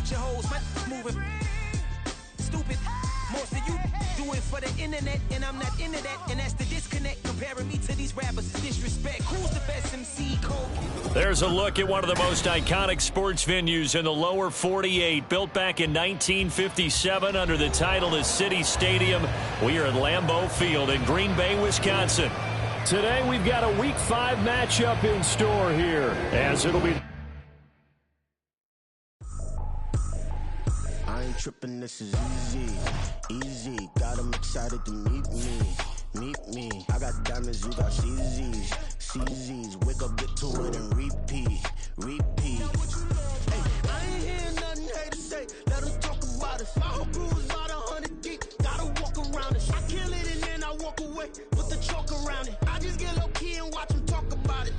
with your hoes, man, moving. Stupid. Most of you do it for the internet, and I'm not into that, and that's the disconnect. Comparing me to these rappers is disrespect. Who's the best MC? Cole? There's a look at one of the most iconic sports venues in the lower 48, built back in 1957 under the title of City Stadium. We are at Lambeau Field in Green Bay, Wisconsin. Today we've got a Week 5 matchup in store here, as it'll be... I ain't tripping, this is easy, got them excited to meet me, I got diamonds, you got CZs, wake up, get to it and repeat, hey, I ain't hearing nothing hate to say, let them talk about us, my whole crew is about 100 deep, gotta walk around it, I kill it and then I walk away with the chalk around it, I just get low key and watch them talk about it.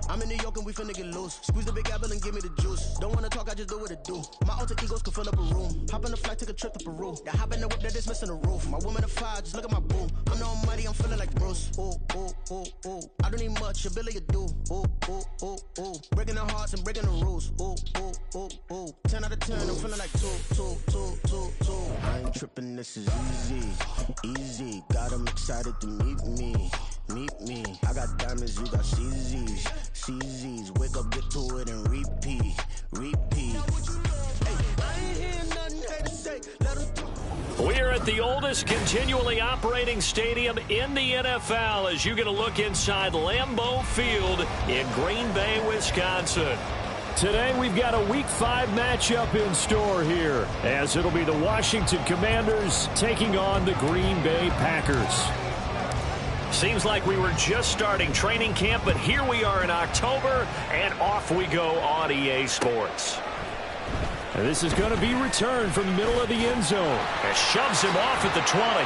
I'm in New York and we finna get loose. Squeeze the big apple and give me the juice. Don't wanna talk, I just do what it do. My alter egos can fill up a room. Hop on the flight, take a trip to Peru. That hop in the whip that is missing the roof. My woman a fire, just look at my boo. I'm no money, I'm feeling like Bruce. Ooh. I don't need much, ability to do. Ooh. Breaking the hearts and breaking the rules. Ooh. 10 out of 10, I'm feeling like 2. I ain't tripping, this is easy. Got them excited to meet me. I got diamonds, you got CZs, wake up, get to it and repeat. Hey, I ain't hearing nothing hate to say, let them talk. We are at the oldest continually operating stadium in the NFL as you get a look inside Lambeau Field in Green Bay, Wisconsin. Today we've got a Week 5 matchup in store here, as it'll be the Washington Commanders taking on the Green Bay Packers. Seems like we were just starting training camp, but here we are in October, and off we go on EA Sports. And this is going to be returned from the middle of the end zone. And shoves him off at the 20.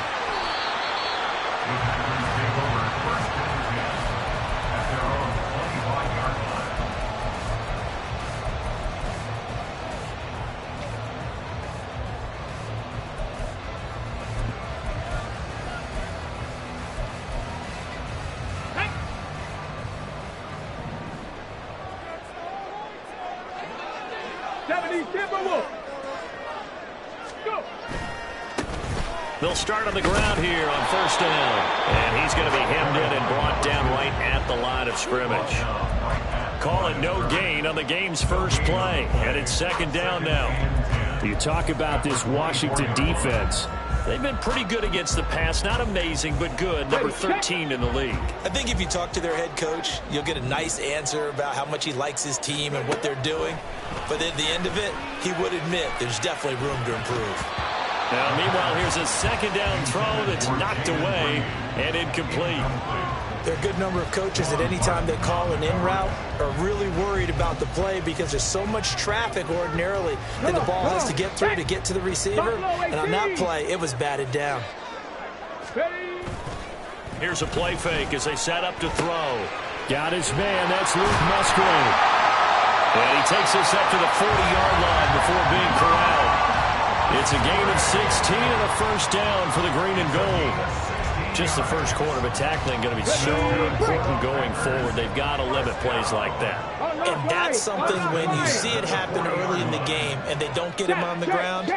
They'll start on the ground here on first down. And he's going to be hemmed in and brought down right at the line of scrimmage. Call it no gain on the game's first play. And it's second down now. You talk about this Washington defense. They've been pretty good against the pass. Not amazing, but good. Number 13 in the league. I think if you talk to their head coach, you'll get a nice answer about how much he likes his team and what they're doing. But at the end of it, he would admit there's definitely room to improve. Now, meanwhile, here's a second down throw that's knocked away and incomplete. There are a good number of coaches at any time they call an in route are really worried about the play because there's so much traffic ordinarily that the ball has to get through to get to the receiver. And on that play, it was batted down. Here's a play fake as they set up to throw. Got his man. That's Luke Musgrave. And he takes us up to the 40-yard line before being corralled. It's a gain of 16 and a first down for the green and gold. Just the first quarter, but tackling going to be so important going forward. They've got to limit plays like that. And that's something when you see it happen early in the game and they don't get him on the ground,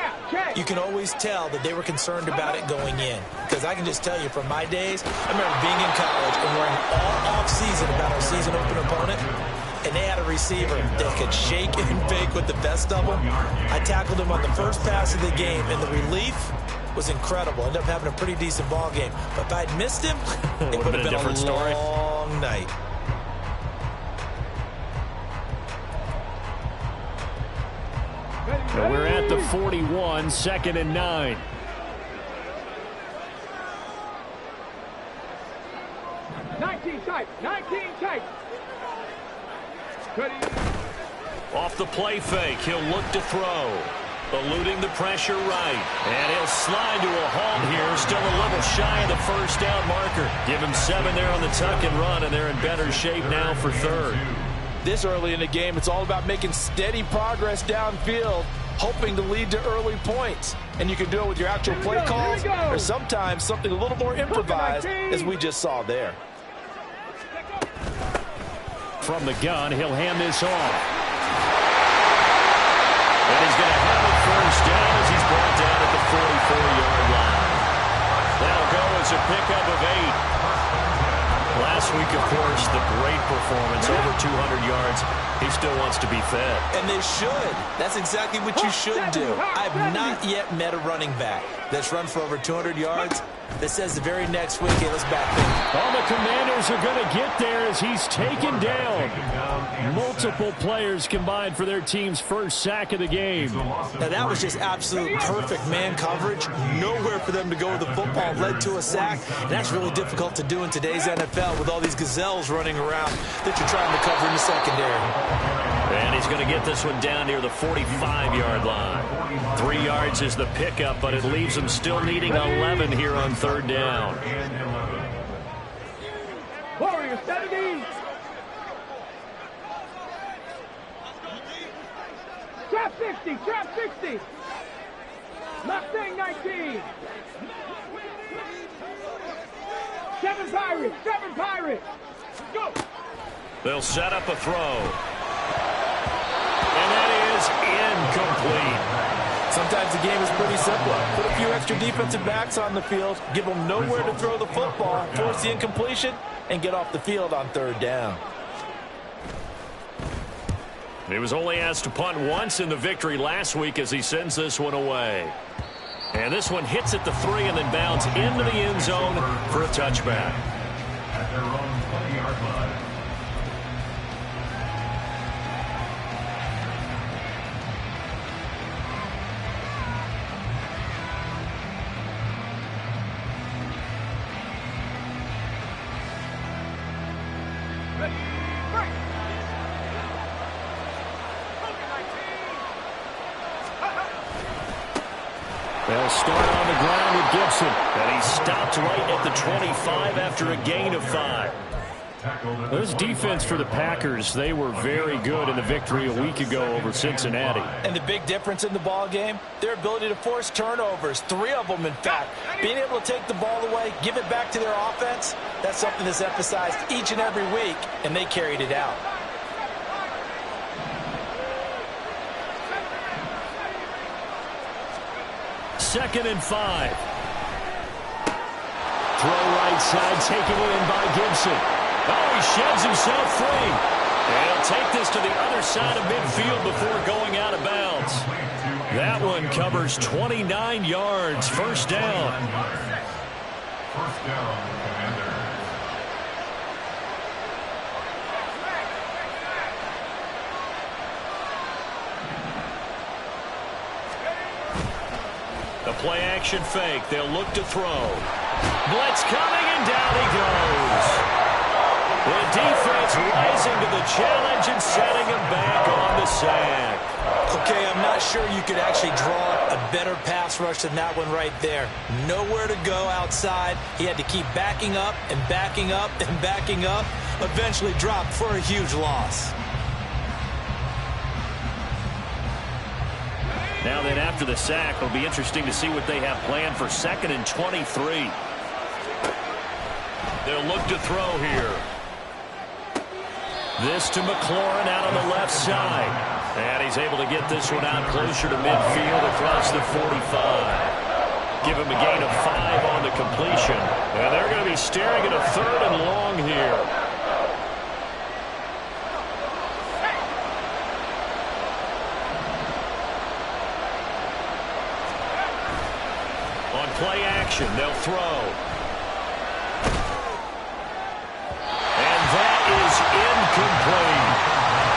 you can always tell that they were concerned about it going in. Because I can just tell you from my days, I remember being in college and worrying all off-season about our season opener opponent. And they had a receiver that could shake and bake with the best of them. I tackled him on the first pass of the game, and the relief was incredible. Ended up having a pretty decent ball game. But if I'd missed him, it would have been a different story. Long night. So we're at the 41, second and 9. Off the play fake, he'll look to throw. Eluding the pressure right. And he'll slide to a halt here. Still a little shy of the first down marker. Give him 7 there on the tuck and run, and they're in better shape now for third. This early in the game, it's all about making steady progress downfield, hoping to lead to early points. And you can do it with your actual play calls or sometimes something a little more improvised, as we just saw there. From the gun, he'll hand this off. And his pickup of 8. Last week, of course, the great performance, over 200 yards. He still wants to be fed. And they should. That's exactly what you should do. I've not yet met a running back that's run for over 200 yards that says the very next week, hey, let's back them. All the Commanders are going to get there as he's taken down. Multiple players combined for their team's first sack of the game. Now, that was just absolute perfect man coverage. Nowhere for them to go with the football. Led to a sack. And that's really difficult to do in today's NFL with all these gazelles running around that you're trying to cover in the secondary. And he's going to get this one down near the 45-yard line. 3 yards is the pickup, but it leaves him still needing 11 here on third down. Warriors, 70. Trap 60, trap 60. Mustang 19. 7 Pirates. Go. They'll set up a throw. And that is incomplete. Sometimes the game is pretty simple. Put a few extra defensive backs on the field, give them nowhere to throw the football, force the incompletion, and get off the field on third down. He was only asked to punt once in the victory last week as he sends this one away. And this one hits at the 3 and then bounds into the end zone for a touchback. They'll start on the ground with Gibson. And he stopped right at the 25 after a gain of 5. This defense for the Packers, they were very good in the victory a week ago over Cincinnati. And the big difference in the ball game, their ability to force turnovers, 3 of them in fact. Being able to take the ball away, give it back to their offense, that's something that's emphasized each and every week, and they carried it out. Second and 5. Throw right side, taken in by Gibson. Oh, he sheds himself free. And he'll take this to the other side of midfield before going out of bounds. That one covers 29 yards. First down. First down, Commander. The play action fake. They'll look to throw. Blitz coming, and down he goes. The defense rising to the challenge and setting him back on the sack. Okay, I'm not sure you could actually draw a better pass rush than that one right there. Nowhere to go outside. He had to keep backing up and backing up and backing up. Eventually dropped for a huge loss. Now then, after the sack, it'll be interesting to see what they have planned for 2nd and 23. They'll look to throw here. This to McLaurin out on the left side. And he's able to get this one out closer to midfield across the 45. Give him a gain of 5 on the completion. And they're going to be staring at a 3rd and long here. On play action, they'll throw. Incomplete.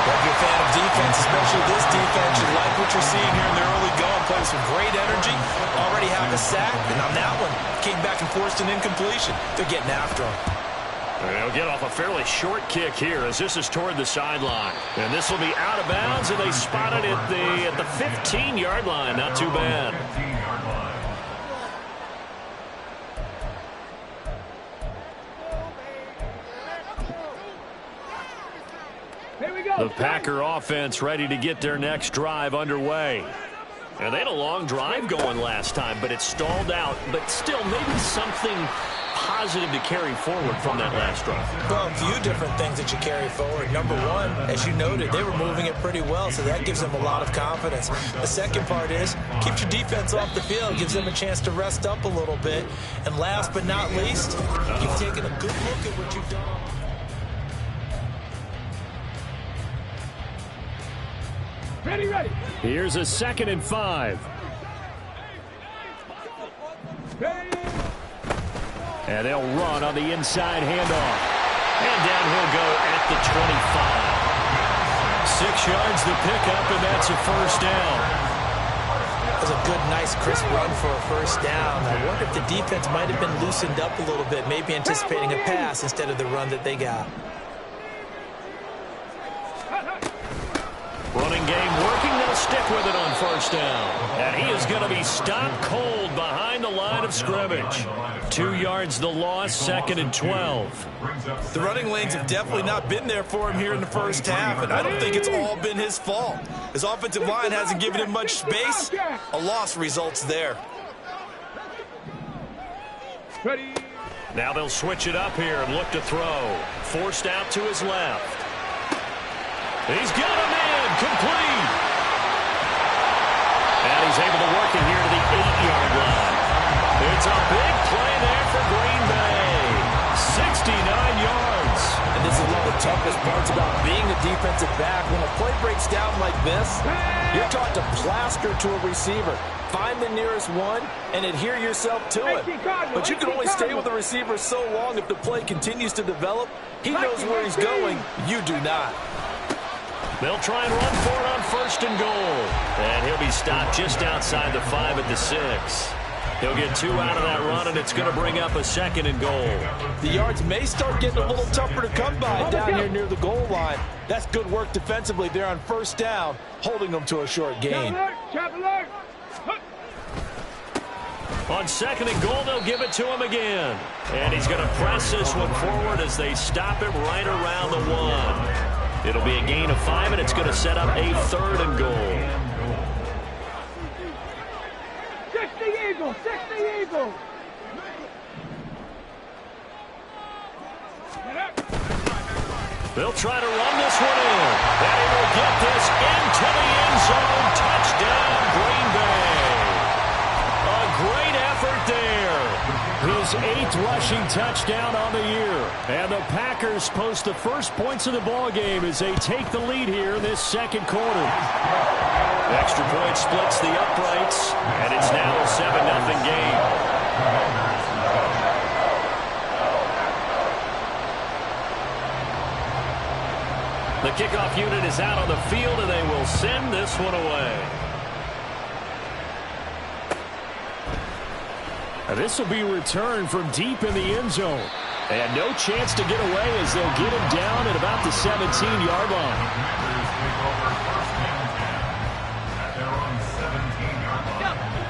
Well, if you're a fan of defense, especially this defense, you like what you're seeing here in the early going. Playing some great energy. Already have a sack. And on that one, came back and forced an incompletion. They're getting after him. And they'll get off a fairly short kick here as this is toward the sideline. And this will be out of bounds, and they spot it at the 15-yard line. Not too bad. 15-yard line. The Packer offense ready to get their next drive underway. And they had a long drive going last time, but it stalled out. But still, maybe something positive to carry forward from that last drive? Well, a few different things that you carry forward. Number one, as you noted, they were moving it pretty well, so that gives them a lot of confidence. The second part is, keeps your defense off the field, gives them a chance to rest up a little bit. And last but not least, you've taken a good look at what you've done. Ready, ready. Here's a 2nd and 5. Ready. And they'll run on the inside handoff. And down he'll go at the 25. 6 yards the pickup, and that's a first down. That was a good, nice, crisp run for a first down. I wonder if the defense might have been loosened up a little bit, maybe anticipating a pass instead of the run that they got. Running game working. They'll stick with it on first down. And he is going to be stopped cold behind the line of scrimmage. 2 yards the loss, 2nd and 12. The running lanes have definitely not been there for him here in the first half, and I don't think it's all been his fault. His offensive line hasn't given him much space. A loss results there. Ready. Now they'll switch it up here and look to throw. Forced out to his left. He's got a man complete. And he's able to work it here to the 8-yard line. It's a big play there for Green Bay. 69 yards. And this is one of the toughest parts about being a defensive back. When a play breaks down like this, you're taught to plaster to a receiver. Find the nearest one and adhere yourself to it. But you can only stay with the receiver so long if the play continues to develop. He knows where he's going. You do not. They'll try and run for it on 1st and goal. And he'll be stopped just outside the 5 at the 6. He'll get 2 out of that run, and it's going to bring up a 2nd and goal. The yards may start getting a little tougher to come by down here near the goal line. That's good work defensively there on first down, holding them to a short gain. Trap alert. On 2nd and goal, they'll give it to him again. And he's going to press this one forward as they stop him right around the 1. It'll be a gain of 5, and it's going to set up a 3rd and goal. 60 Eagles, 60 Eagles. They'll try to run this one in. And he will get this into the end zone. Touchdown, Green Bay. A great effort there. His 8th rushing touchdown on the year. And the Packers post the first points of the ball game as they take the lead here in this 2nd quarter. Extra point splits the uprights, and it's now a 7-0 game. The kickoff unit is out on the field, and they will send this one away. This will be returned from deep in the end zone. And no chance to get away as they'll get him down at about the 17-yard line.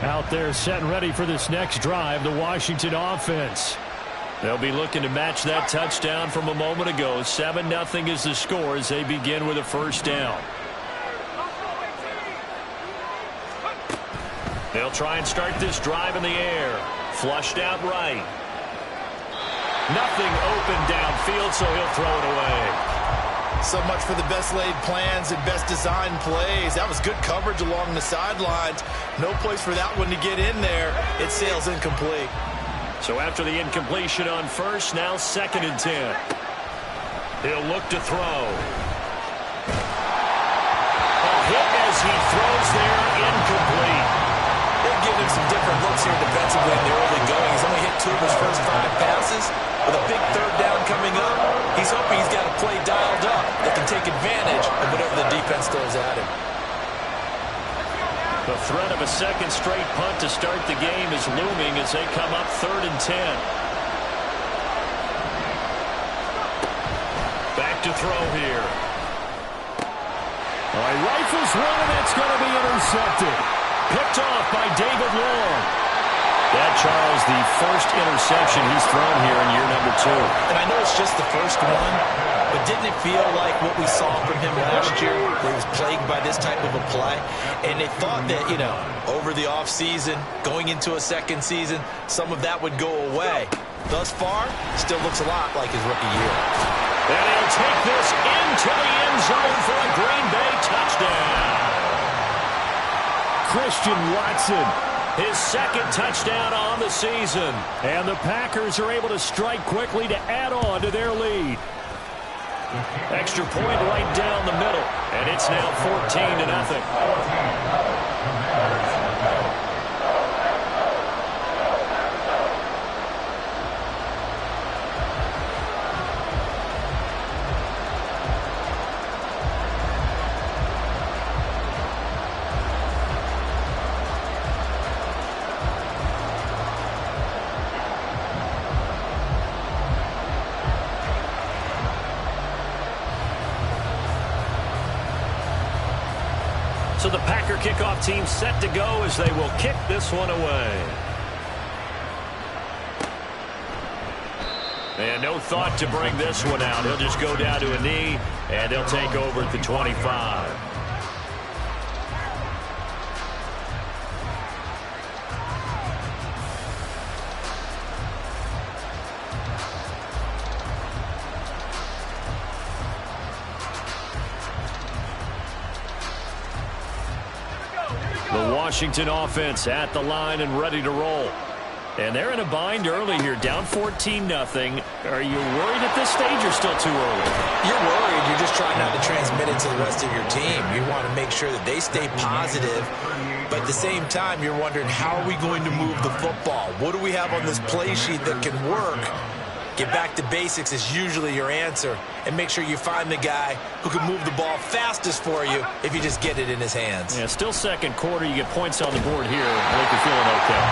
Out there set and ready for this next drive, the Washington offense. They'll be looking to match that touchdown from a moment ago. 7-0 is the score as they begin with a first down. They'll try and start this drive in the air. Flushed out right. Nothing open downfield, so he'll throw it away. So much for the best laid plans and best designed plays. That was good coverage along the sidelines. No place for that one to get in there. It sails incomplete. So after the incompletion on first, now 2nd and 10. He'll look to throw. A hit as he throws there, incomplete. They've given him some different looks here defensively in the early going. He's only hit 2 of his first 5 passes. With a big 3rd down coming up, he's hoping he's got a play dialed up that can take advantage of whatever the defense throws at him. The threat of a 2nd straight punt to start the game is looming as they come up 3rd and 10. Back to throw here. All right, rifles one, and that's going to be intercepted. Picked off by David Long. That, Charles, the first interception he's thrown here in year number 2. And I know it's just the first one, but didn't it feel like what we saw from him last year, where he was plagued by this type of a play? And they thought that, over the offseason, going into a 2nd season, some of that would go away. Thus far, still looks a lot like his rookie year. And he'll take this into the end zone for a Green Bay touchdown. Christian Watson, his second touchdown on the season. And the Packers are able to strike quickly to add on to their lead. Extra point right down the middle. And it's now 14-0. So the Packer kickoff team set to go as they will kick this one away. And no thought to bring this one out. He'll just go down to a knee, and they'll take over at the 25. The Washington offense at the line and ready to roll. And they're in a bind early here, down 14-0. Are you worried at this stage or still too early? You're worried. You're just trying not to transmit it to the rest of your team. You want to make sure that they stay positive. But at the same time, you're wondering, how are we going to move the football? What do we have on this play sheet that can work? Get back to basics is usually your answer. And make sure you find the guy who can move the ball fastest for you if you just get it in his hands. Yeah, still second quarter. You get points on the board here. I think you're feeling okay.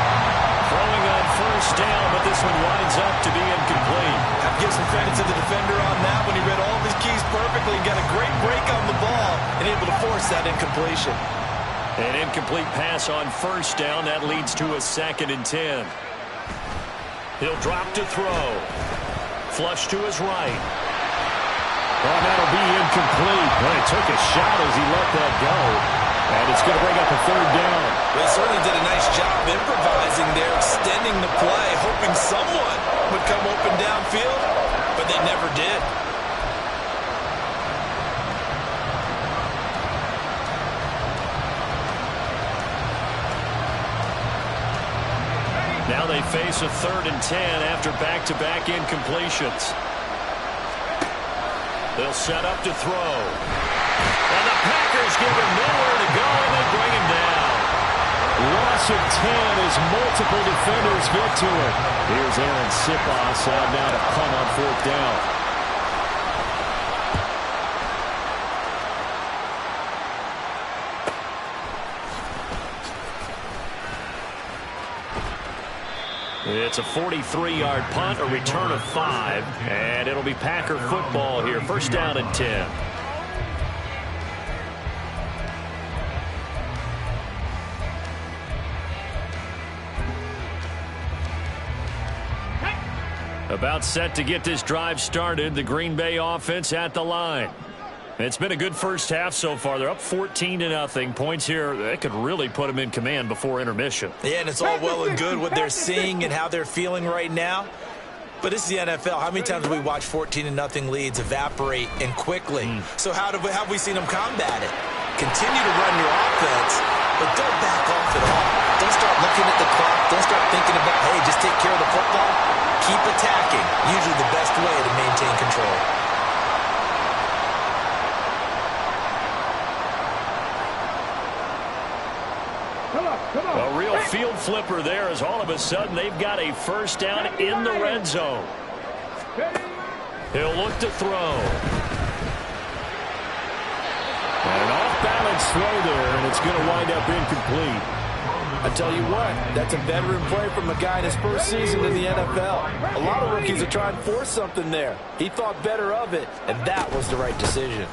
Throwing on first down, but this one winds up to be incomplete. I'd give some credit to the defender on that when he read all of his keys perfectly and got a great break on the ball and able to force that incompletion. An incomplete pass on first down. That leads to a 2nd and 10. He'll drop to throw. Flush to his right. Oh, that'll be incomplete. But he took a shot as he let that go. And it's going to bring up a 3rd down. Well, he certainly did a nice job improvising there, extending the play, hoping someone would come open downfield, but they never did. Now they face a 3rd and 10 after back-to-back incompletions. They'll set up to throw. And the Packers give him nowhere to go, and they bring him down. Loss of 10 as multiple defenders get to it. Here's Aaron Sipos out now to punt on 4th down. It's a 43-yard punt, a return of 5, and it'll be Packer football here. 1st down and 10. About set to get this drive started. The Green Bay offense at the line. It's been a good first half so far. They're up 14-0. Points here, that could really put them in command before intermission. Yeah, and it's all well and good what they're seeing and how they're feeling right now. But this is the NFL. How many times have we watched 14-0 leads evaporate and quickly? So how have we seen them combat it? Continue to run your offense, but don't back off at all. Don't start looking at the clock. Don't start thinking about, hey, just take care of the football. Keep attacking. Usually the best way to maintain control. A real field flipper there as all of a sudden they've got a 1st down in the red zone. He'll look to throw. An off-balance throw there, and it's going to wind up incomplete. I tell you what, that's a veteran play from a guy in his first season in the NFL. A lot of rookies are trying to force something there. He thought better of it, and that was the right decision.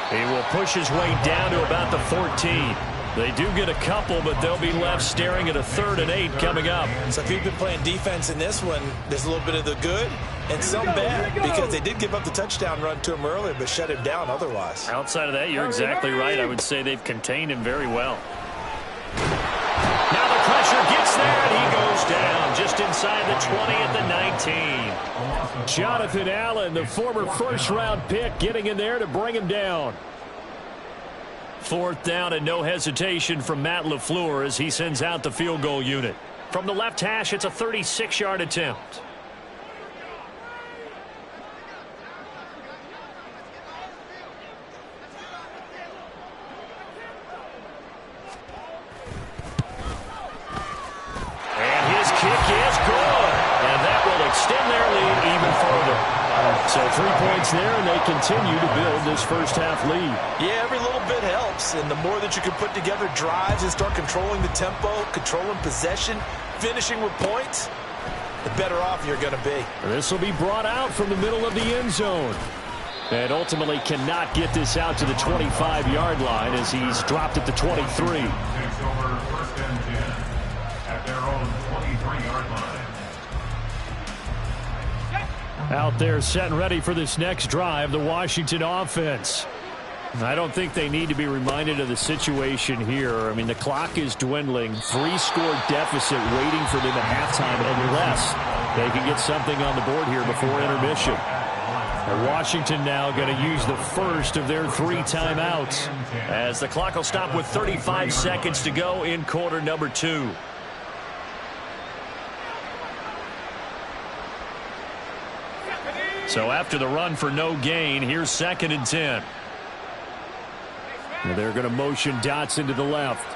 He will push his way down to about the 14. They do get a couple, but they'll be left staring at a 3rd and 8 coming up. So if you've been playing defense in this one, there's a little bit of the good and some bad, because they did give up the touchdown run to him earlier, but shut him down otherwise. Outside of that, you're exactly right. I would say they've contained him very well. Now the pressure pressure, gets there, and he goes down just inside the 20 at the 19. Jonathan Allen, the former first-round pick, getting in there to bring him down. 4th down and no hesitation from Matt LaFleur as he sends out the field goal unit. From the left hash, it's a 36-yard attempt. And his kick is good. And that will extend their lead even further. So 3 points there, and they continue to build this first-half lead. Yeah, every little bit helps, and the more that you can put together drives and start controlling the tempo, controlling possession, finishing with points, the better off you're going to be. This will be brought out from the middle of the end zone. And ultimately cannot get this out to the 25-yard line as he's dropped at the 23. Takes over 1st and 10 at their own 23-yard line. Out there set and ready for this next drive, the Washington offense. I don't think they need to be reminded of the situation here. I mean, the clock is dwindling. 3-score deficit waiting for them at halftime unless they can get something on the board here before intermission. And Washington now going to use the first of their 3 timeouts. As the clock will stop with 35 seconds to go in quarter number 2. So after the run for no gain, here's 2nd and 10. And they're going to motion Dotson to the left.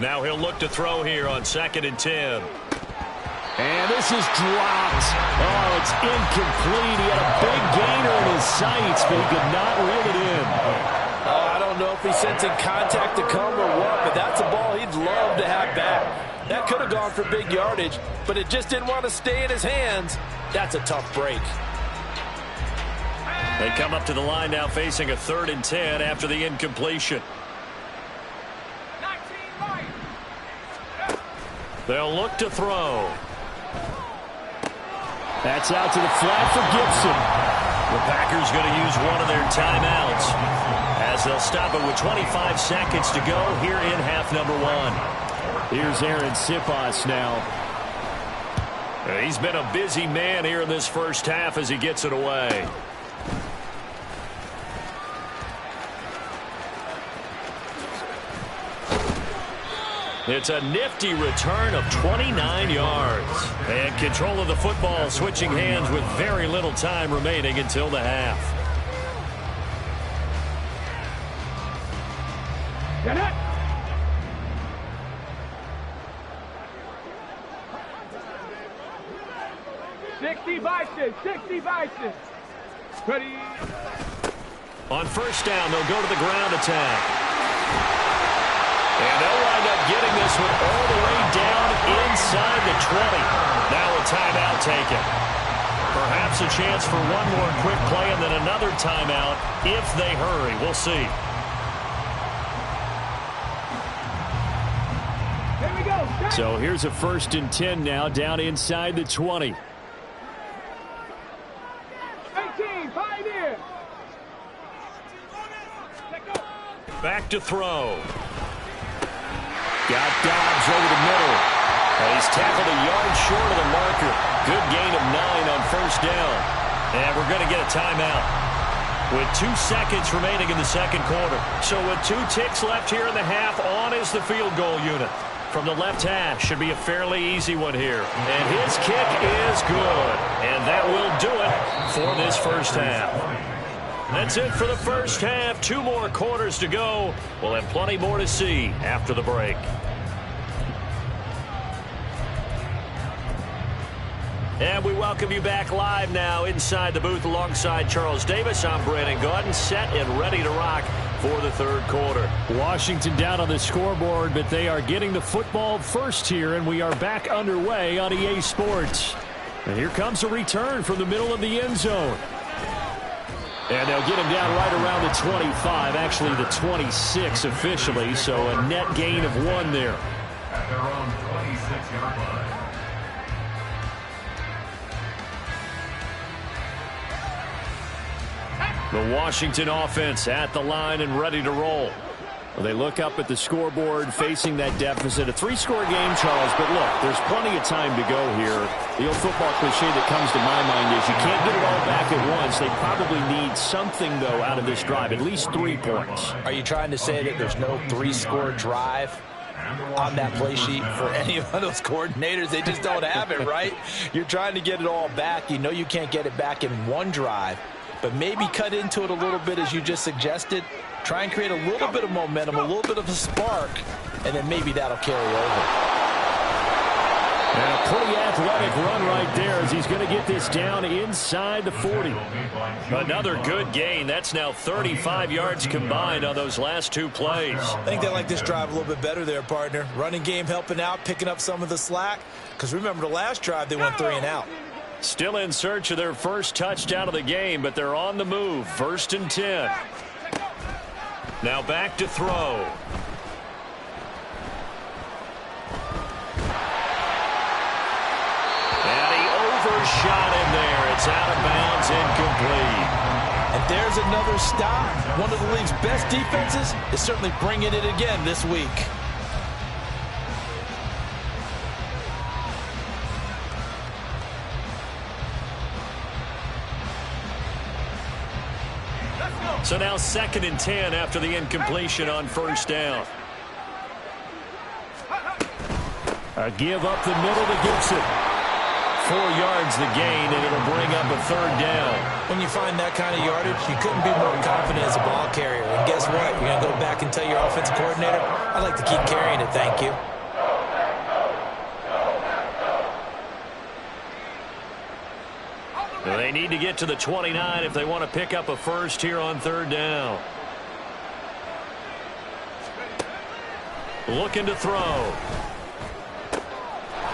Now he'll look to throw here on 2nd and 10. And this is dropped. Oh, it's incomplete. He had a big gainer in his sights, but he could not reel it in. I don't know if he's sensing contact to come or what, but that's a ball he'd love to have back. That could have gone for big yardage, but it just didn't want to stay in his hands. That's a tough break. They come up to the line now facing a 3rd and 10 after the incompletion. They'll look to throw. That's out to the flat for Gibson. The Packers going to use one of their timeouts as they'll stop it with 25 seconds to go here in half number 1. Here's Aaron Sipas now. He's been a busy man here in this first half as he gets it away. It's a nifty return of 29 yards. And control of the football switching hands with very little time remaining until the half. Get it! Sixty Bison. Ready. On 1st down, they'll go to the ground attack. And they'll wind up getting this one all the way down inside the 20. Now a timeout taken. Perhaps a chance for one more quick play and then another timeout if they hurry. We'll see. Here we go. So here's a 1st and 10 now down inside the 20. 18, Pioneer. Back to throw. Got Dobbs over the middle. And he's tackled a yard short of the marker. Good gain of 9 on 1st down. And we're going to get a timeout with 2 seconds remaining in the 2nd quarter. So with 2 ticks left here in the half, on is the field goal unit. From the left hash, should be a fairly easy one here. And his kick is good. And that will do it for this first half. That's it for the first half. 2 more quarters to go. We'll have plenty more to see after the break. And we welcome you back live now inside the booth alongside Charles Davis. I'm Brandon Gaudin, set and ready to rock for the 3rd quarter. Washington down on the scoreboard, but they are getting the football first here, and we are back underway on EA Sports. And here comes a return from the middle of the end zone. And they'll get him down right around the 25, actually the 26 officially, so a net gain of 1 there. At their own 26-yard line. The Washington offense at the line and ready to roll. Well, they look up at the scoreboard facing that deficit. A 3-score game, Charles, but look, there's plenty of time to go here. The old football cliche that comes to my mind is you can't get it all back at once. They probably need something, though, out of this drive, at least 3 points. Are you trying to say that there's no 3-score drive on that play sheet for any of those coordinators? They just don't have it, right? You're trying to get it all back. You know you can't get it back in one drive, but maybe cut into it a little bit as you just suggested. Try and create a little bit of momentum, a little bit of a spark, and then maybe that'll carry over. And a pretty athletic run right there as he's going to get this down inside the 40. Another good gain. That's now 35 yards combined on those last 2 plays. I think they like this drive a little bit better there, partner. Running game helping out, picking up some of the slack. Because remember, the last drive, they went 3 and out. Still in search of their first touchdown of the game, but they're on the move. 1st and 10. Now back to throw. And he overshot him there. It's out of bounds, incomplete. And there's another stop. One of the league's best defenses is certainly bringing it again this week. So now 2nd and 10 after the incompletion on 1st down. A give up the middle to Gibson. 4 yards the gain, and it'll bring up a 3rd down. When you find that kind of yardage, you couldn't be more confident as a ball carrier. And guess what? You're going to go back and tell your offensive coordinator, I'd like to keep carrying it, thank you. They need to get to the 29 if they want to pick up a first here on 3rd down. Looking to throw.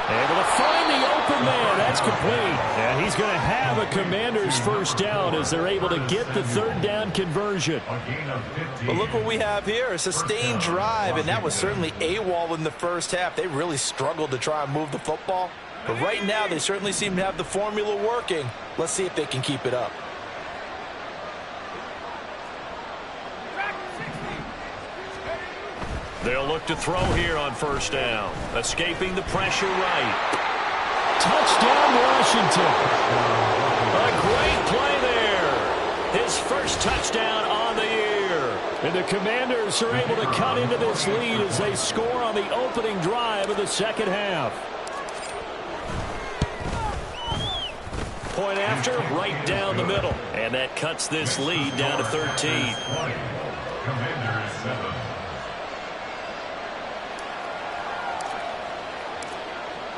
Able to find the open man. That's complete. And he's going to have a Commander's first down as they're able to get the 3rd down conversion. But look what we have here. A sustained drive, and that was certainly AWOL in the first half. They really struggled to try and move the football. But right now, they certainly seem to have the formula working. Let's see if they can keep it up. They'll look to throw here on 1st down. Escaping the pressure right. Touchdown, Washington. A great play there. His first touchdown on the year. And the Commanders are able to cut into this lead as they score on the opening drive of the 2nd half. Point after, right down the middle. And that cuts this lead down to 13. Commanders 7.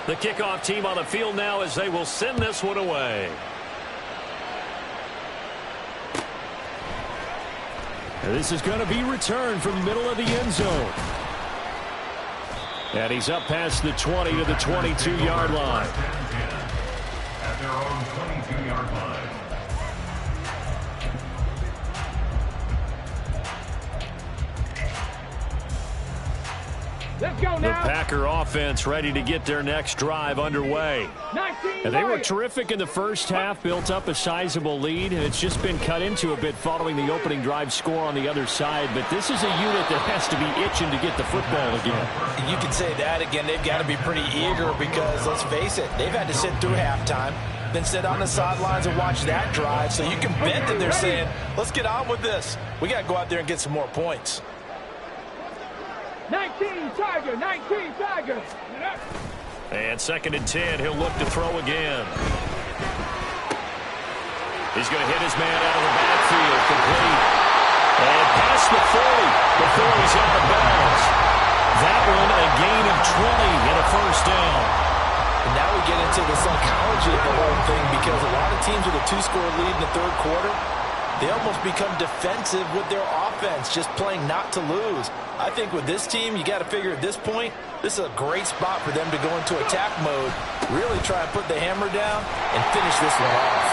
The kickoff team on the field now as they will send this one away. And this is going to be returned from the middle of the end zone. And he's up past the 20 to the 22-yard line. At their own 22-yard line. Let's go now. The Packer offense ready to get their next drive underway. And they were terrific in the first half, built up a sizable lead, and it's just been cut into a bit following the opening drive score on the other side. But this is a unit that has to be itching to get the football again. You can say that again. They've got to be pretty eager because, let's face it, they've had to sit through halftime, then sit on the sidelines and watch that drive. So you can bet that they're saying, let's get on with this. We got to go out there and get some more points. 19 Tiger, 19 Tiger. And 2nd and 10, he'll look to throw again. He's going to hit his man out of the backfield, complete. And past the 40 before he's out of bounds. That one a gain of 20 and a first down. And now we get into the psychology of the whole thing because a lot of teams with a 2-score lead in the 3rd quarter, they almost become defensive with their offense, just playing not to lose. I think with this team, you got to figure at this point, this is a great spot for them to go into attack mode, really try and put the hammer down and finish this one off.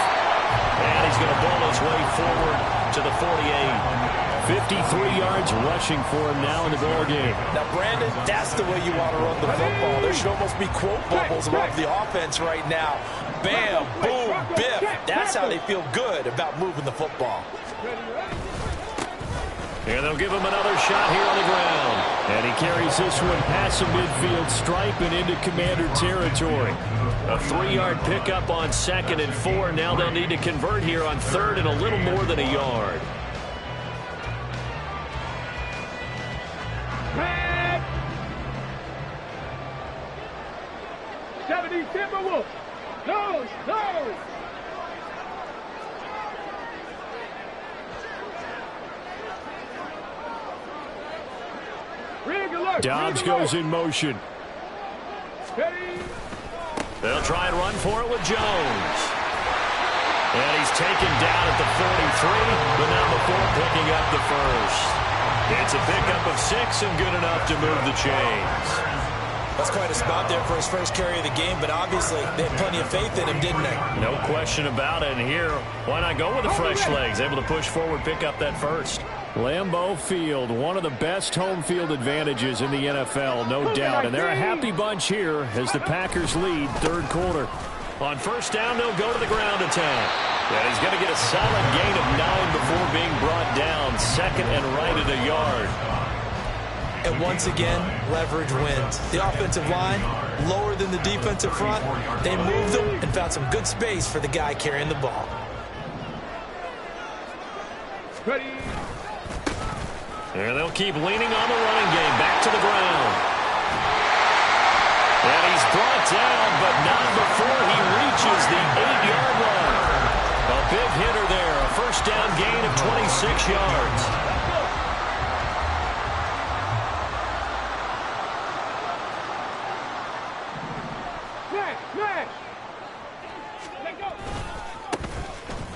And he's going to ball his way forward to the 48. 53 yards rushing for him now in the ball game. Now, Brandon, that's the way you want to run the football. There should almost be quote bubbles above the offense right now. Bam, boom, biff. That's how they feel good about moving the football. And they'll give him another shot here on the ground. And he carries this one past the midfield stripe and into Commander territory. A 3-yard pickup on 2nd and 4. Now they'll need to convert here on 3rd and a little more than a yard. Red. 70 Timberwolves. Nose. Dobbs goes in motion. They'll try and run for it with Jones. And he's taken down at the 43, but not before picking up the first. It's a pickup of 6 and good enough to move the chains. That's quite a spot there for his first carry of the game, but obviously they had plenty of faith in him, didn't they? No question about it. And here, why not go with the fresh legs? Able to push forward, pick up that first. Lambeau Field, one of the best home field advantages in the NFL, no doubt. And they're a happy bunch here as the Packers lead 3rd quarter. On 1st down, they'll go to the ground attack. And he's going to get a solid gain of 9 before being brought down. 2nd and right at a yard. And once again, leverage wins. The offensive line, lower than the defensive front. They moved them and found some good space for the guy carrying the ball. Ready. And they'll keep leaning on the running game. Back to the ground. And he's brought down, but not before he reaches the 8-yard line. A big hitter there. A 1st down gain of 26 yards.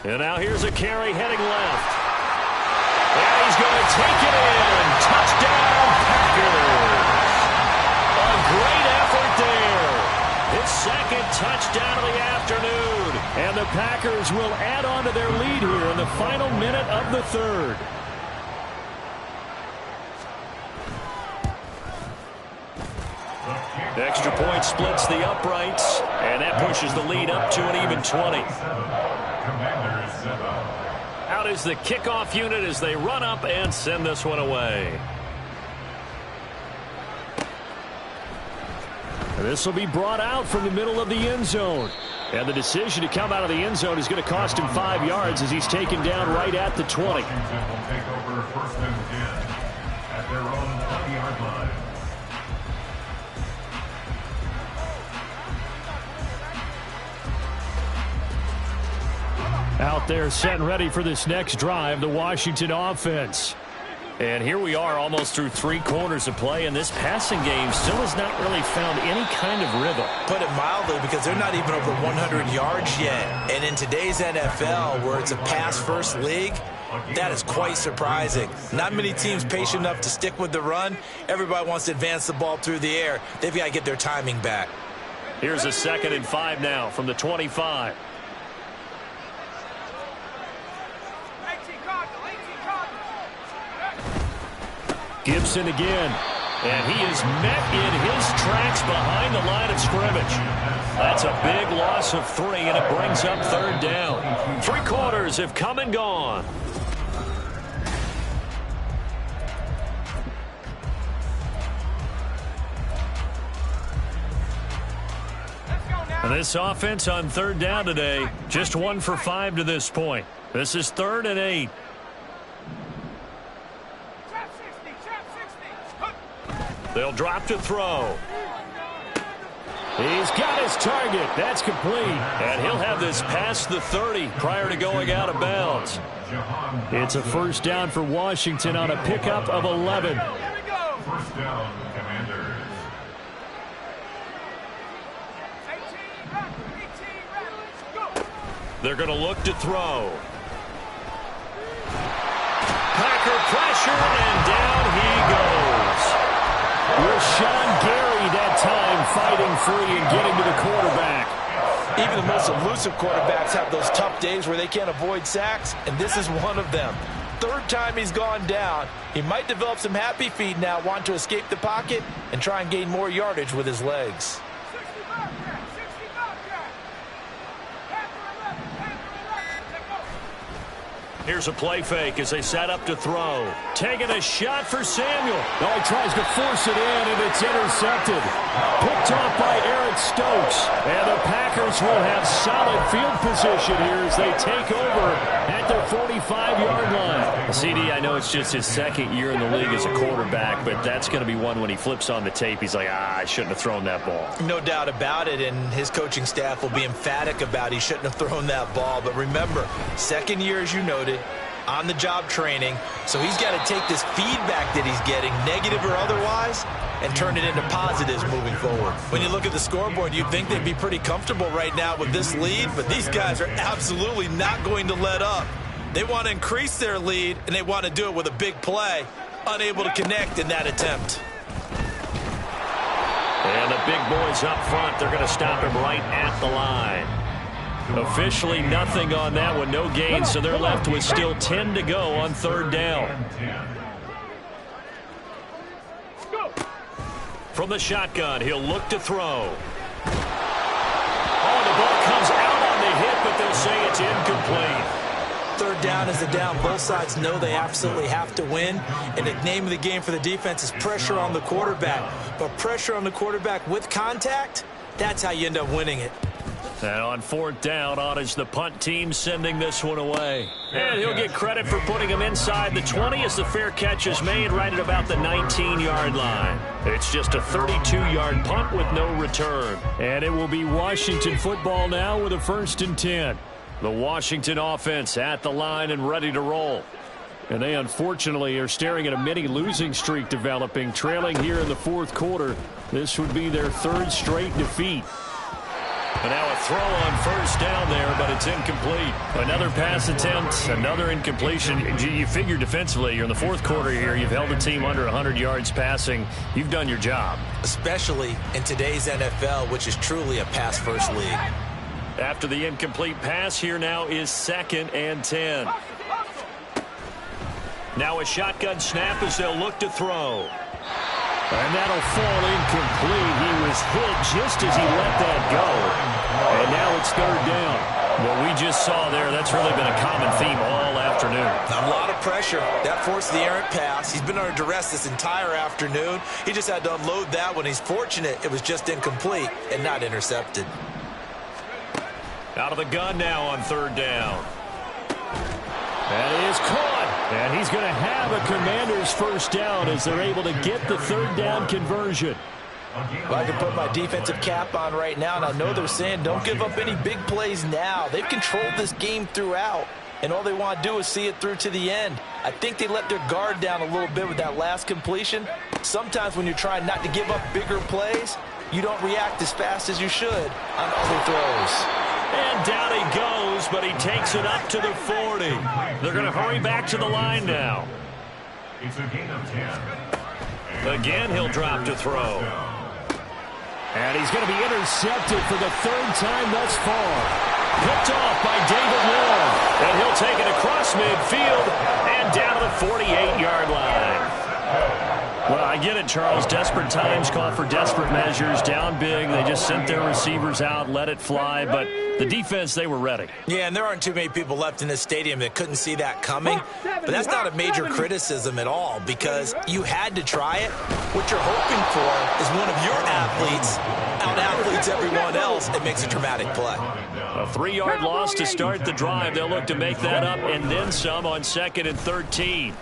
And now here's a carry heading left. And he's going to take it in. Touchdown, Packers. A great effort there. His 2nd touchdown of the afternoon. And the Packers will add on to their lead here in the final minute of the 3rd. Extra point splits the uprights, and that pushes the lead up to an even 20. Out is the kickoff unit as they run up and send this one away. And this will be brought out from the middle of the end zone. And the decision to come out of the end zone is going to cost him 5 yards as he's taken down right at the 20. Washington will take over 1st and 10 at their own 20-yard line. Out there set and ready for this next drive, the Washington offense. And here we are almost through 3 quarters of play, and this passing game still has not really found any kind of rhythm. Put it mildly, because they're not even over 100 yards yet. And in today's NFL, where it's a pass-first league, that is quite surprising. Not many teams patient enough to stick with the run. Everybody wants to advance the ball through the air. They've got to get their timing back. Here's a 2nd and 5 now from the 25. Gibson again, and he is met in his tracks behind the line of scrimmage. That's a big loss of 3, and it brings up 3rd down. 3 quarters have come and gone. And this offense on 3rd down today, just 1 for 5 to this point. This is 3rd and 8. They'll drop to throw. He's got his target. That's complete. And he'll have this past the 30 prior to going out of bounds. It's a 1st down for Washington on a pickup of 11. 1st down, Commanders. They're going to look to throw. Packer pressure, and down he goes. Rashawn Gary that time fighting free and getting to the quarterback. Even the most elusive quarterbacks have those tough days where they can't avoid sacks, and this is one of them. 3rd time he's gone down. He might develop some happy feet now, want to escape the pocket and try and gain more yardage with his legs. Here's a play fake as they set up to throw. Taking a shot for Samuel. Oh, he tries to force it in, and it's intercepted. Picked off by Eric Stokes. And the Packers will have solid field position here as they take over at their 45-yard line. CD, I know it's just his second year in the league as a quarterback, but that's going to be one when he flips on the tape. He's like, I shouldn't have thrown that ball. No doubt about it, and his coaching staff will be emphatic about he shouldn't have thrown that ball. But remember, second year, as you noted, on-the-job training, so he's got to take this feedback that he's getting, negative or otherwise, and turn it into positives moving forward. When you look at the scoreboard, you'd think they'd be pretty comfortable right now with this lead, but these guys are absolutely not going to let up. They want to increase their lead, and they want to do it with a big play, unable to connect in that attempt. And the big boys up front, they're going to stop him right at the line. Officially nothing on that one, no gain, so they're left with still 10 to go on third down. From the shotgun, he'll look to throw. Oh, the ball comes out on the hit, but they'll say it's incomplete. Third down is a down. Both sides know they absolutely have to win, and the name of the game for the defense is pressure on the quarterback. But pressure on the quarterback with contact, that's how you end up winning it. And on fourth down, on is the punt team sending this one away. And he'll get credit for putting him inside the 20 as the fair catch is made right at about the 19-yard line. It's just a 32-yard punt with no return. And it will be Washington football now with a 1st and 10. The Washington offense at the line and ready to roll. And they unfortunately are staring at a mini losing streak developing, trailing here in the fourth quarter. This would be their 3rd straight defeat. And now a throw on first down there, but it's incomplete. Another pass attempt, another incompletion. You figure defensively, you're in the fourth quarter here. You've held the team under 100 yards passing. You've done your job. Especially in today's NFL, which is truly a pass-first league. After the incomplete pass, here now is 2nd and 10. Now a shotgun snap as they'll look to throw. And that'll fall incomplete. He was hit just as he let that go. And now it's 3rd down. What we just saw there, that's really been a common theme all afternoon. A lot of pressure. That forced the errant pass. He's been under duress this entire afternoon. He just had to unload that one. He's fortunate it was just incomplete and not intercepted. Out of the gun now on 3rd down. That is caught. And he's going to have a Commander's first down as they're able to get the 3rd down conversion. Well, I can put my defensive cap on right now, and I know they're saying don't give up any big plays now. They've controlled this game throughout, and all they want to do is see it through to the end. I think they let their guard down a little bit with that last completion. Sometimes when you're trying not to give up bigger plays, you don't react as fast as you should on other throws. And down he goes, but he takes it up to the 40. They're going to hurry back to the line now. It's a gain of 10. Again, he'll drop to throw. And he's going to be intercepted for the 3rd time thus far. Picked off by David Long. And he'll take it across midfield and down to the 48-yard line. Well, I get it, Charles. Desperate times call for desperate measures. Down big. They just sent their receivers out, let it fly. But the defense, they were ready. Yeah, and there aren't too many people left in this stadium that couldn't see that coming. But that's not a major criticism at all because you had to try it. What you're hoping for is one of your athletes out-athletes everyone else and makes a dramatic play. A 3-yard loss to start the drive. They'll look to make that up and then some on 2nd and 13.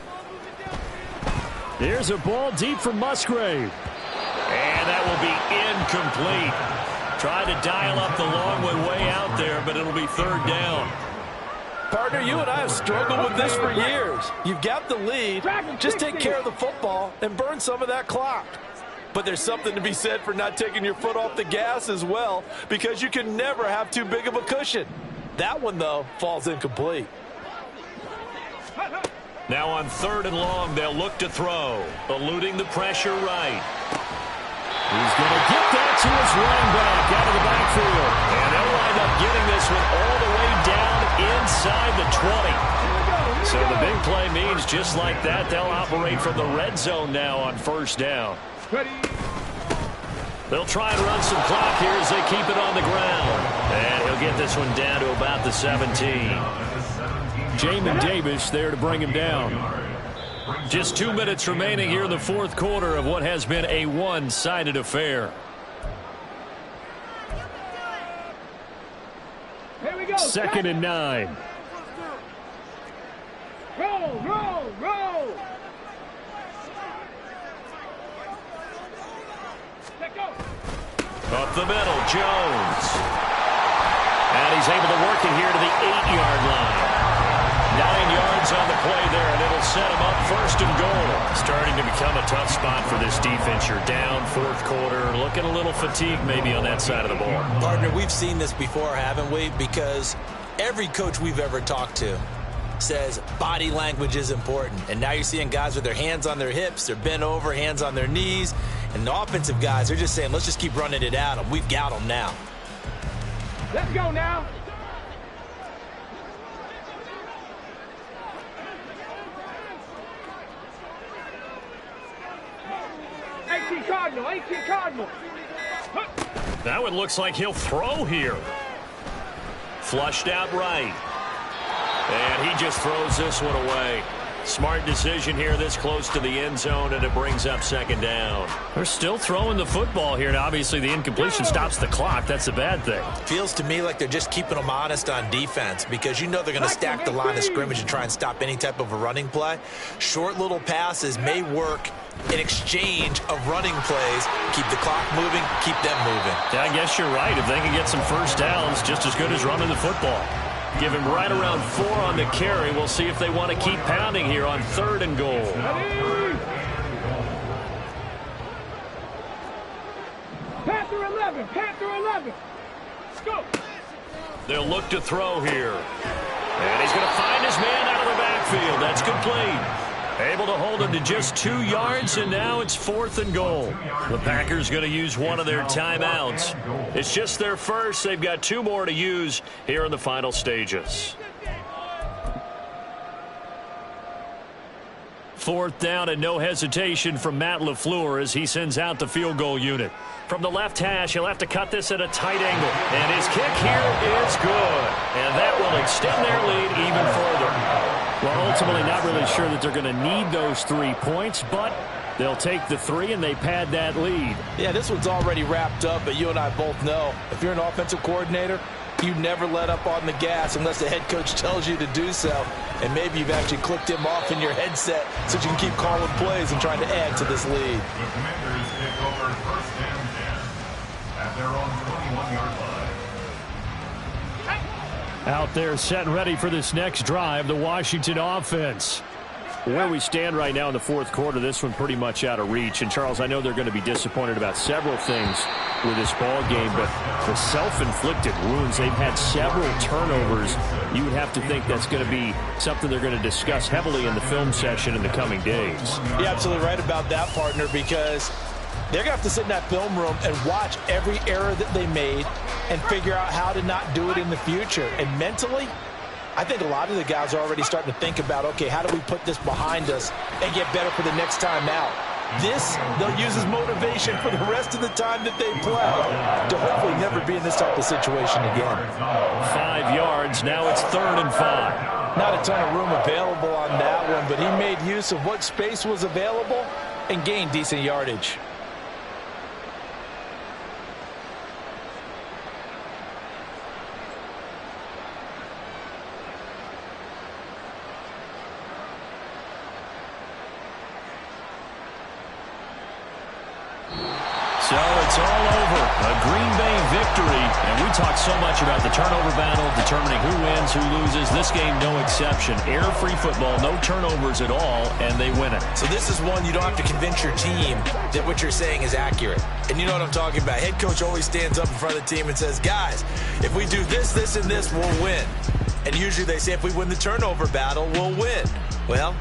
There's a ball deep from Musgrave. And that will be incomplete. Tried to dial up the long one way out there, but it'll be 3rd down. Partner, you and I have struggled with this for years. You've got the lead. Just take care of the football and burn some of that clock. But there's something to be said for not taking your foot off the gas as well, because you can never have too big of a cushion. That one, though, falls incomplete. Now on 3rd and long, they'll look to throw. Eluding the pressure right. He's going to get that to his running back out of the backfield. And they'll wind up getting this one all the way down inside the 20. So the big play means just like that, they'll operate from the red zone now on 1st down. They'll try and run some clock here as they keep it on the ground. And he'll get this one down to about the 17. Jamin Davis there to bring him down. Just 2 minutes remaining here in the fourth quarter of what has been a one-sided affair. Here we go. 2nd and 9. Roll, roll, roll. Let go. Up the middle, Jones. And he's able to work it here to the 8-yard line. 9 yards on the play there, and it'll set him up 1st and goal. Starting to become a tough spot for this defense. You're down 4th quarter, looking a little fatigued maybe on that side of the ball. Partner, we've seen this before, haven't we? Because every coach we've ever talked to says body language is important. And now you're seeing guys with their hands on their hips, they're bent over, hands on their knees. And the offensive guys, they're just saying, let's just keep running it at them. We've got them now. Let's go now. 18 Cardinal. That one looks like he'll throw here. Flushed out right. And he just throws this one away. Smart decision here this close to the end zone, and it brings up 2nd down. They're still throwing the football here. Now, obviously, the incompletion stops the clock. That's a bad thing. Feels to me like they're just keeping them honest on defense because you know they're going to stack the line of scrimmage and try and stop any type of a running play. Short little passes may work in exchange of running plays. Keep the clock moving, keep them moving. Yeah, I guess you're right. If they can get some first downs, just as good as running the football. Give him right around 4 on the carry. We'll see if they want to keep pounding here on 3rd and goal. Panther 11. Let's go. They'll look to throw here. And he's going to find his man out of the backfield. That's complete. Able to hold him to just 2 yards, and now it's 4th and goal. The Packers going to use one of their timeouts. It's just their first. They've got 2 more to use here in the final stages. 4th down and no hesitation from Matt LaFleur as he sends out the field goal unit. From the left hash, he'll have to cut this at a tight angle. And his kick here is good. And that will extend their lead even further. Well, ultimately not really sure that they're going to need those 3 points, but they'll take the 3 and they pad that lead. Yeah, this one's already wrapped up, but you and I both know if you're an offensive coordinator, you never let up on the gas unless the head coach tells you to do so. And maybe you've actually clicked him off in your headset so you can keep calling plays and trying to add to this lead. The Commanders take over 1st and 10 at their own 21-yard line. Out there set and ready for this next drive, the Washington offense. Where we stand right now in the 4th quarter, this one pretty much out of reach. And, Charles, I know they're going to be disappointed about several things with this ball game, but the self-inflicted wounds, they've had several turnovers. You would have to think that's going to be something they're going to discuss heavily in the film session in the coming days. You're absolutely right about that, partner, because they're going to have to sit in that film room and watch every error that they made and figure out how to not do it in the future. And mentally, I think a lot of the guys are already starting to think about, okay, how do we put this behind us and get better for the next time out? This, they'll use as motivation for the rest of the time that they play to hopefully never be in this type of situation again. 5 yards, now it's 3rd and 5. Not a ton of room available on that one, but he made use of what space was available and gained decent yardage. So it's all over. A Green Bay victory. And we talk so much about the turnover battle, determining who wins, who loses. This game, no exception. Error-free football, no turnovers at all, and they win it. So this is one you don't have to convince your team that what you're saying is accurate. And you know what I'm talking about. Head coach always stands up in front of the team and says, guys, if we do this, this, and this, we'll win. And usually they say if we win the turnover battle, we'll win. Well,